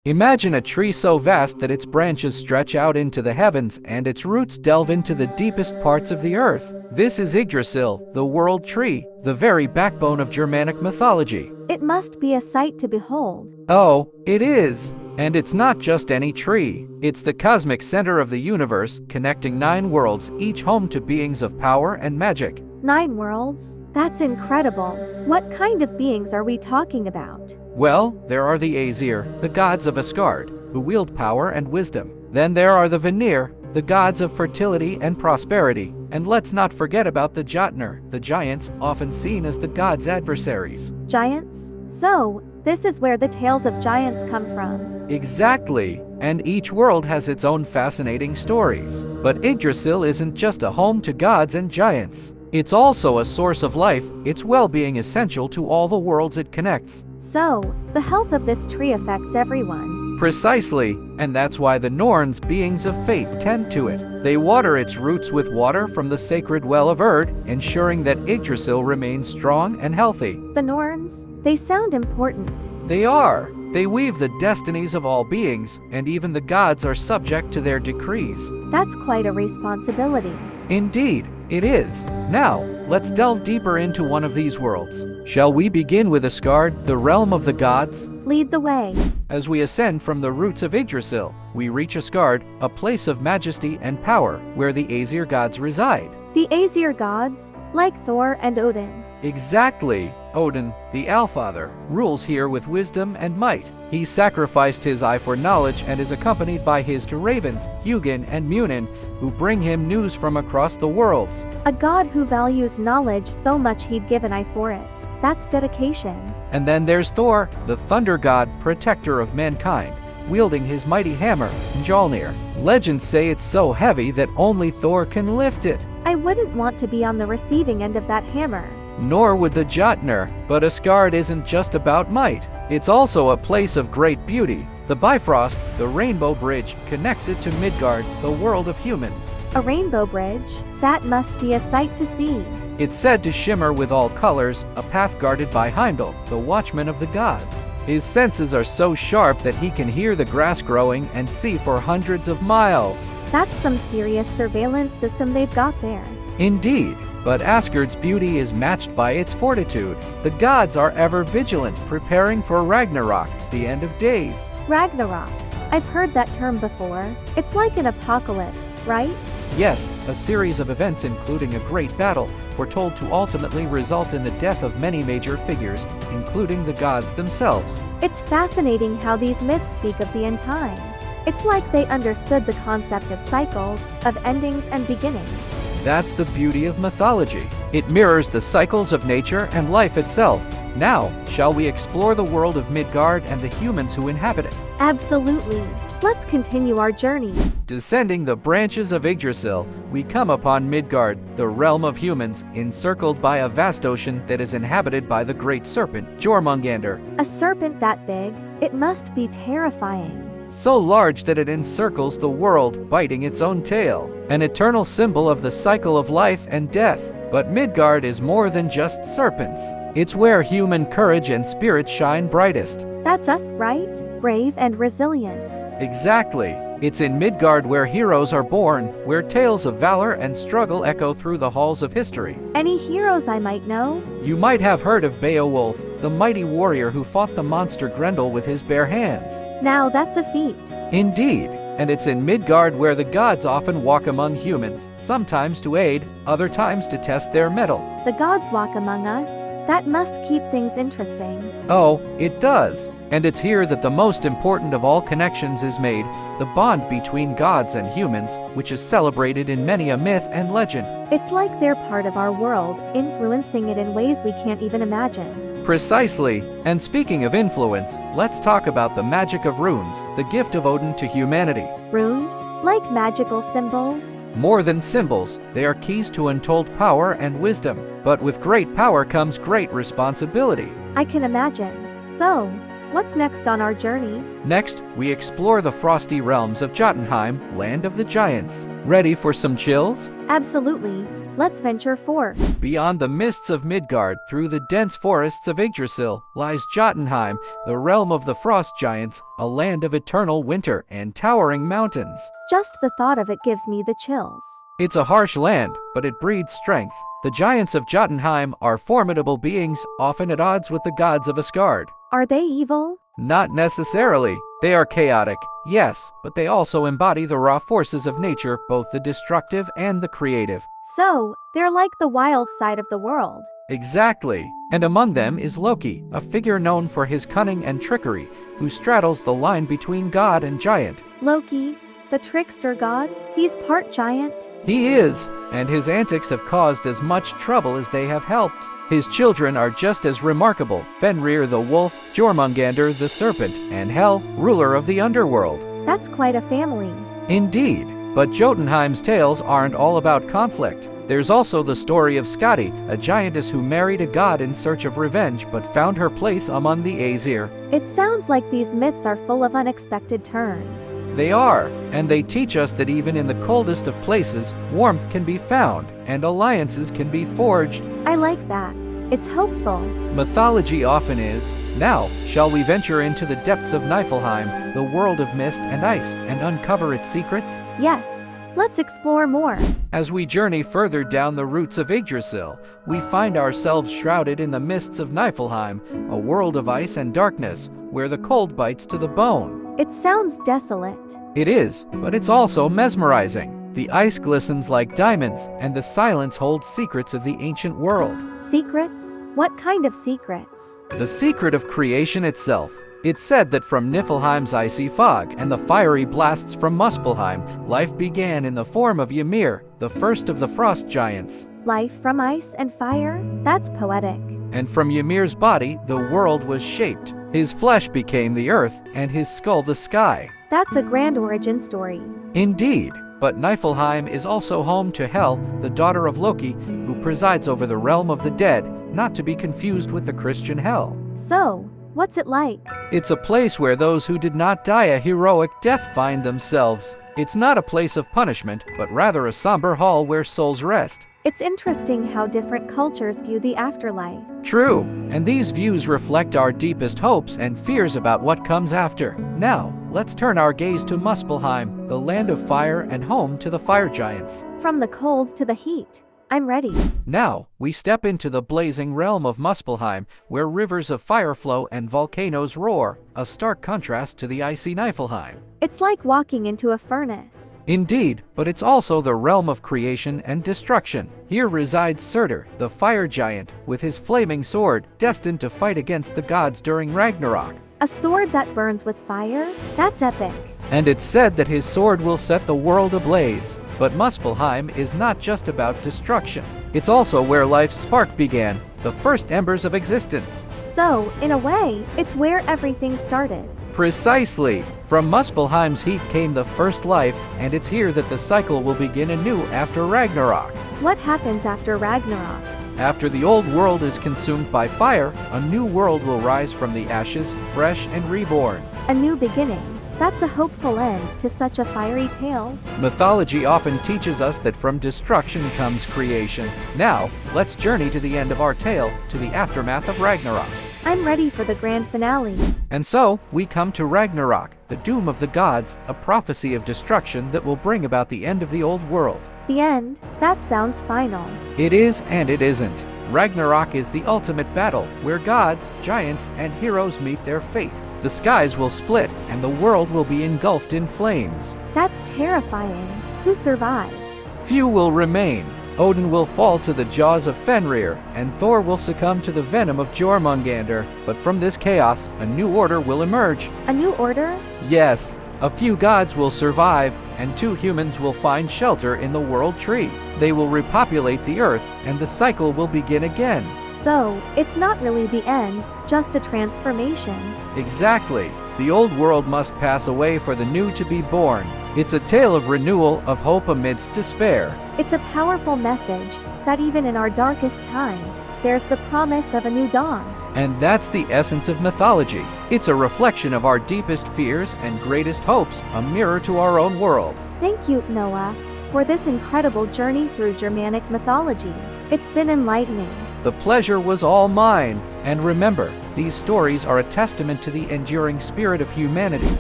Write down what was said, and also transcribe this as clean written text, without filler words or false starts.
Imagine a tree so vast that its branches stretch out into the heavens and its roots delve into the deepest parts of the earth. This is Yggdrasil, the world tree, the very backbone of Germanic mythology. It must be a sight to behold. Oh, it is. And it's not just any tree. It's the cosmic center of the universe, connecting 9 worlds, each home to beings of power and magic. 9 worlds? That's incredible. What kind of beings are we talking about? Well, there are the Aesir, the gods of Asgard, who wield power and wisdom. Then there are the Vanir, the gods of fertility and prosperity. And let's not forget about the Jotnar, the giants, often seen as the gods' adversaries. Giants? So, this is where the tales of giants come from. Exactly. And each world has its own fascinating stories. But Yggdrasil isn't just a home to gods and giants. It's also a source of life, its well-being essential to all the worlds it connects. So, the health of this tree affects everyone. Precisely, and that's why the Norns, beings of fate, tend to it. They water its roots with water from the sacred well of Erd, ensuring that Yggdrasil remains strong and healthy. The Norns? They sound important. They are. They weave the destinies of all beings, and even the gods are subject to their decrees. That's quite a responsibility. Indeed, it is. Now, let's delve deeper into one of these worlds. Shall we begin with Asgard, the realm of the gods? Lead the way. As we ascend from the roots of Yggdrasil, we reach Asgard, a place of majesty and power, where the Aesir gods reside. The Aesir gods, like Thor and Odin. Exactly. Odin, the Allfather, rules here with wisdom and might. He sacrificed his eye for knowledge and is accompanied by his 2 ravens, Hugin and Munin, who bring him news from across the worlds. A god who values knowledge so much he'd give an eye for it. That's dedication. And then there's Thor, the thunder god, protector of mankind, wielding his mighty hammer, Mjolnir. Legends say it's so heavy that only Thor can lift it. I wouldn't want to be on the receiving end of that hammer. Nor would the Jotnar, but Asgard isn't just about might. It's also a place of great beauty. The Bifrost, the Rainbow Bridge, connects it to Midgard, the world of humans. A rainbow bridge? That must be a sight to see. It's said to shimmer with all colors, a path guarded by Heimdall, the watchman of the gods. His senses are so sharp that he can hear the grass growing and see for hundreds of miles. That's some serious surveillance system they've got there. Indeed, but Asgard's beauty is matched by its fortitude. The gods are ever vigilant, preparing for Ragnarok, the end of days. Ragnarok. I've heard that term before. It's like an apocalypse, right? Yes, a series of events including a great battle, foretold to ultimately result in the death of many major figures, including the gods themselves. It's fascinating how these myths speak of the end times. It's like they understood the concept of cycles, of endings and beginnings. That's the beauty of mythology. It mirrors the cycles of nature and life itself. Now, shall we explore the world of Midgard and the humans who inhabit it? Absolutely. Let's continue our journey. Descending the branches of Yggdrasil, we come upon Midgard, the realm of humans, encircled by a vast ocean that is inhabited by the great serpent, Jormungandr. A serpent that big? It must be terrifying. So large that it encircles the world, biting its own tail. An eternal symbol of the cycle of life and death. But Midgard is more than just serpents. It's where human courage and spirit shine brightest. That's us, right? Brave and resilient. Exactly. It's in Midgard where heroes are born, where tales of valor and struggle echo through the halls of history. Any heroes I might know? You might have heard of Beowulf, the mighty warrior who fought the monster Grendel with his bare hands. Now that's a feat. Indeed. And it's in Midgard where the gods often walk among humans, sometimes to aid, other times to test their mettle. The gods walk among us. That must keep things interesting. Oh, it does. And it's here that the most important of all connections is made, the bond between gods and humans, which is celebrated in many a myth and legend. It's like they're part of our world, influencing it in ways we can't even imagine. Precisely. And speaking of influence, let's talk about the magic of runes, the gift of Odin to humanity. Runes? Like magical symbols? More than symbols, they are keys to untold power and wisdom. But with great power comes great responsibility. I can imagine. So, what's next on our journey? Next, we explore the frosty realms of Jotunheim, land of the giants. Ready for some chills? Absolutely. Let's venture forth. Beyond the mists of Midgard, through the dense forests of Yggdrasil, lies Jotunheim, the realm of the frost giants, a land of eternal winter and towering mountains. Just the thought of it gives me the chills. It's a harsh land, but it breeds strength. The giants of Jotunheim are formidable beings, often at odds with the gods of Asgard. Are they evil? Not necessarily. They are chaotic, yes, but they also embody the raw forces of nature, both the destructive and the creative. So, they're like the wild side of the world. Exactly. And among them is Loki, a figure known for his cunning and trickery, who straddles the line between god and giant. Loki, the trickster god, he's part giant. He is, and his antics have caused as much trouble as they have helped. His children are just as remarkable: Fenrir the wolf, Jormungandr the serpent, and Hel, ruler of the underworld. That's quite a family. Indeed, but Jotunheim's tales aren't all about conflict. There's also the story of Skadi, a giantess who married a god in search of revenge but found her place among the Aesir. It sounds like these myths are full of unexpected turns. They are, and they teach us that even in the coldest of places, warmth can be found, and alliances can be forged. I like that. It's hopeful. Mythology often is. Now, shall we venture into the depths of Niflheim, the world of mist and ice, and uncover its secrets? Yes. Let's explore more. As we journey further down the roots of Yggdrasil, we find ourselves shrouded in the mists of Niflheim, a world of ice and darkness, where the cold bites to the bone. It sounds desolate. It is, but it's also mesmerizing. The ice glistens like diamonds, and the silence holds secrets of the ancient world. Secrets? What kind of secrets? The secret of creation itself. It's said that from Niflheim's icy fog and the fiery blasts from Muspelheim, life began in the form of Ymir, the first of the frost giants. Life from ice and fire? That's poetic. And from Ymir's body, the world was shaped. His flesh became the earth, and his skull the sky. That's a grand origin story. Indeed, but Niflheim is also home to Hel, the daughter of Loki, who presides over the realm of the dead, not to be confused with the Christian hell. So, what's it like? It's a place where those who did not die a heroic death find themselves. It's not a place of punishment, but rather a somber hall where souls rest. It's interesting how different cultures view the afterlife. True, and these views reflect our deepest hopes and fears about what comes after. Now, let's turn our gaze to Muspelheim, the land of fire and home to the fire giants. From the cold to the heat. I'm ready. Now, we step into the blazing realm of Muspelheim, where rivers of fire flow and volcanoes roar, a stark contrast to the icy Niflheim. It's like walking into a furnace. Indeed, but it's also the realm of creation and destruction. Here resides Surtur, the fire giant, with his flaming sword, destined to fight against the gods during Ragnarok. A sword that burns with fire? That's epic. And it's said that his sword will set the world ablaze. But Muspelheim is not just about destruction. It's also where life's spark began, the first embers of existence. So, in a way, it's where everything started. Precisely. From Muspelheim's heat came the first life, and it's here that the cycle will begin anew after Ragnarok. What happens after Ragnarok? After the old world is consumed by fire, a new world will rise from the ashes, fresh and reborn. A new beginning. That's a hopeful end to such a fiery tale. Mythology often teaches us that from destruction comes creation. Now, let's journey to the end of our tale, to the aftermath of Ragnarok. I'm ready for the grand finale. And so, we come to Ragnarok, the doom of the gods, a prophecy of destruction that will bring about the end of the old world. The end? That sounds final. It is and it isn't. Ragnarok is the ultimate battle, where gods, giants, and heroes meet their fate. The skies will split, and the world will be engulfed in flames. That's terrifying. Who survives? Few will remain. Odin will fall to the jaws of Fenrir, and Thor will succumb to the venom of Jormungandr. But from this chaos, a new order will emerge. A new order? Yes, a few gods will survive, and 2 humans will find shelter in the World Tree. They will repopulate the earth, and the cycle will begin again. So, it's not really the end, just a transformation. Exactly. The old world must pass away for the new to be born. It's a tale of renewal, of hope amidst despair. It's a powerful message that even in our darkest times, there's the promise of a new dawn. And that's the essence of mythology. It's a reflection of our deepest fears and greatest hopes, a mirror to our own world. Thank you, Noah, for this incredible journey through Germanic mythology. It's been enlightening. The pleasure was all mine. And remember, these stories are a testament to the enduring spirit of humanity,